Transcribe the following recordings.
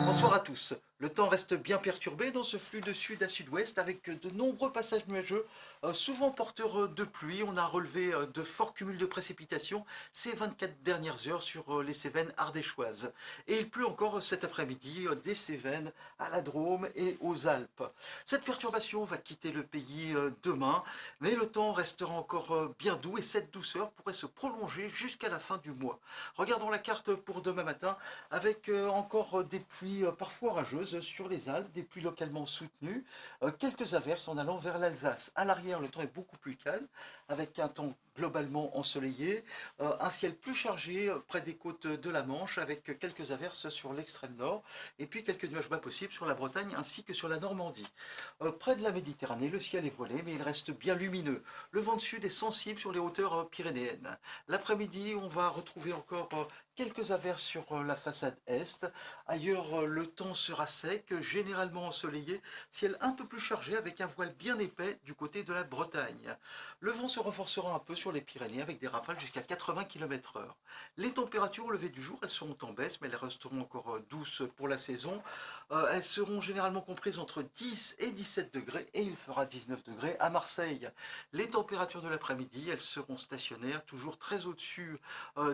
Bonsoir à tous. Le temps reste bien perturbé dans ce flux de sud à sud-ouest avec de nombreux passages nuageux, souvent porteurs de pluie. On a relevé de forts cumuls de précipitations ces 24 dernières heures sur les Cévennes ardéchoises. Et il pleut encore cet après-midi des Cévennes à la Drôme et aux Alpes. Cette perturbation va quitter le pays demain, mais le temps restera encore bien doux et cette douceur pourrait se prolonger jusqu'à la fin du mois. Regardons la carte pour demain matin avec encore des pluies parfois orageuses sur les Alpes, des pluies localement soutenues, quelques averses en allant vers l'Alsace. À l'arrière, le temps est beaucoup plus calme, avec un temps globalement ensoleillé, un ciel plus chargé près des côtes de la Manche, avec quelques averses sur l'extrême nord, et puis quelques nuages bas possibles sur la Bretagne ainsi que sur la Normandie. Près de la Méditerranée, le ciel est voilé, mais il reste bien lumineux. Le vent de sud est sensible sur les hauteurs pyrénéennes. L'après-midi, on va retrouver encore quelques averses sur la façade est. Ailleurs, le temps sera sec, généralement ensoleillé, ciel un peu plus chargé avec un voile bien épais du côté de la Bretagne. Le vent se renforcera un peu sur les Pyrénées avec des rafales jusqu'à 80 km/h. Les températures au lever du jour, elles seront en baisse, mais elles resteront encore douces pour la saison. Elles seront généralement comprises entre 10 et 17 degrés et il fera 19 degrés à Marseille. Les températures de l'après-midi, elles seront stationnaires, toujours très au-dessus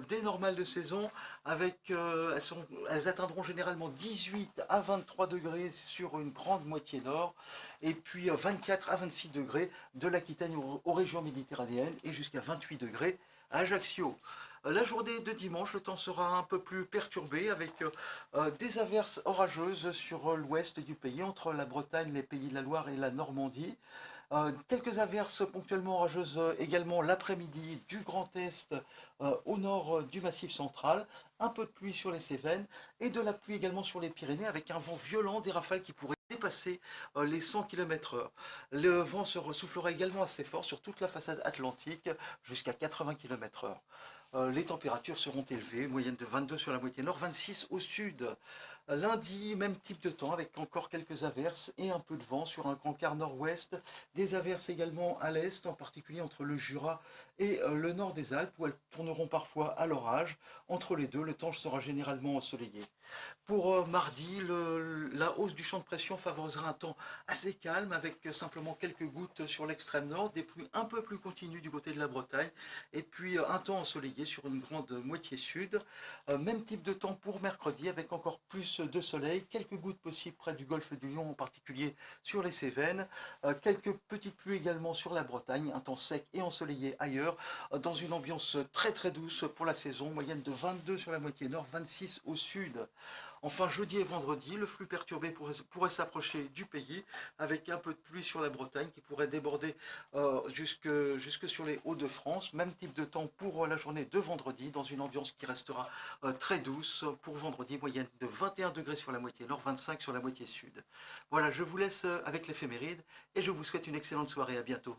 des normales de saison elles atteindront généralement 18 à 23 degrés sur une grande moitié nord et puis 24 à 26 degrés de l'Aquitaine aux régions méditerranéennes et jusqu'à 28 degrés à Ajaccio. La journée de dimanche, le temps sera un peu plus perturbé avec des averses orageuses sur l'ouest du pays, entre la Bretagne, les Pays de la Loire et la Normandie. Quelques averses ponctuellement orageuses également l'après-midi du Grand Est au nord du Massif central, un peu de pluie sur les Cévennes et de la pluie également sur les Pyrénées avec un vent violent, des rafales qui pourraient dépasser les 100 km/h. Le vent se ressoufflera également assez fort sur toute la façade atlantique jusqu'à 80 km/h. Les températures seront élevées, moyenne de 22 sur la moitié nord, 26 au sud. Lundi, même type de temps avec encore quelques averses et un peu de vent sur un grand quart nord-ouest. Des averses également à l'est, en particulier entre le Jura et le nord des Alpes, où elles tourneront parfois à l'orage. Entre les deux, le temps sera généralement ensoleillé. Pour mardi, la hausse du champ de pression favorisera un temps assez calme avec simplement quelques gouttes sur l'extrême nord, des pluies un peu plus continues du côté de la Bretagne et puis un temps ensoleillé sur une grande moitié sud. Même type de temps pour mercredi avec encore plus de soleil, quelques gouttes possibles près du golfe du Lion, en particulier sur les Cévennes, quelques petites pluies également sur la Bretagne, un temps sec et ensoleillé ailleurs, dans une ambiance très très douce pour la saison, moyenne de 22 sur la moitié nord, 26 au sud. Enfin, jeudi et vendredi, le flux perturbé pourrait s'approcher du pays avec un peu de pluie sur la Bretagne qui pourrait déborder jusque sur les Hauts-de-France. Même type de temps pour la journée de vendredi dans une ambiance qui restera très douce. Pour vendredi, moyenne de 21 degrés sur la moitié nord, 25 sur la moitié sud. Voilà, je vous laisse avec l'éphéméride et je vous souhaite une excellente soirée. À bientôt.